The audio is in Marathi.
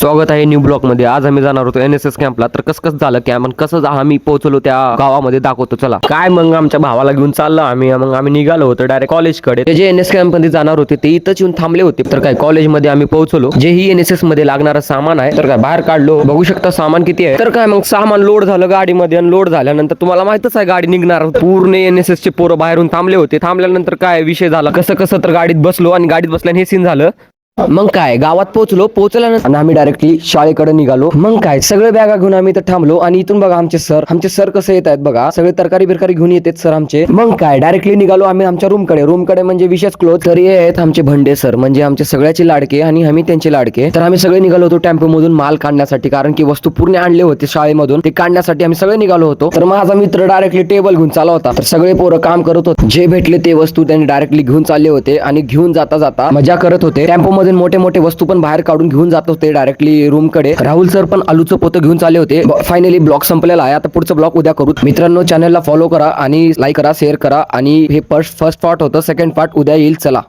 स्वागत आहे न्यू ब्लॉक मध्ये. आज आम्ही जाणार होतो NSS कॅम्पला. तर कसं झालं कॅम्प आणि कसं आम्ही पोहोचलो त्या गावामध्ये दाखवतो. चला काय मग आमच्या भावाला घेऊन चाललो आम्ही निघालो होतो डायरेक्ट कॉलेजकडे. ते जे NSS कॅम्प मध्ये जाणार होते ते इथंच येऊन थांबले होते. तर काय कॉलेजमध्ये आम्ही पोहोचलो. जे ही NSS मध्ये लागणारं सामान आहे तर काय बाहेर काढलो. बघू शकता सामान किती आहे. तर काय मग सामान लोड झालं गाडीमध्ये आणि लोड झाल्यानंतर तुम्हाला माहितच आहे गाडी निघणार. पूर्ण NSS चे पोरं बाहेरून थांबले होते. थांबल्यानंतर काय विषय झाला कसं तर गाडीत बसलो आणि गाडीत बसल्याने हे सीन झालं. मग काय गावात पोहोचल्यानंतर आणि आम्ही डायरेक्टली शाळेकडे निघालो. मग काय सगळे बॅगा घेऊन आम्ही तर थांबलो आणि इथून बघा आमचे सर कसे येत आहेत बघा. सगळे तरकारी बिरकारी घेऊन येतात सर आमचे. मग काय डायरेक्टली निघालो आम्ही आमच्या रूमकडे म्हणजे विशेष क्लोज. तर हे आहेत आमचे भंडे सर, म्हणजे आमचे सगळ्याचे लाडके आणि आम्ही त्यांचे लाडके. तर आम्ही सगळे निघालो होतो टेम्पो मधून माल काढण्यासाठी, कारण की वस्तू पूर्ण आणले होते शाळेमधून. ते काढण्यासाठी आम्ही सगळे निघालो होतो. तर माझा मित्र डायरेक्टली टेबल घेऊन चालला होता. तर सगळे पोरं काम करत होते. जे भेटले ते वस्तू त्यांनी डायरेक्टली घेऊन चालले होते आणि घेऊन जाता मजा करत होते. टेम्पो मधून मोठे वस्तू पण बाहेर काढून घेऊन जात होते डायरेक्टली रूम कडे. राहुल सर पण आलूचं पोतं घेऊन चालले होते. फायनली ब्लॉग संपलेला आहे. आता पुढचं ब्लॉग उद्या करू. मित्रांनो चॅनलला फॉलो करा आणि लाईक करा, शेअर करा. आणि हे फर्स्ट पार्ट होतं, सेकंड पार्ट उद्या येईल. चला.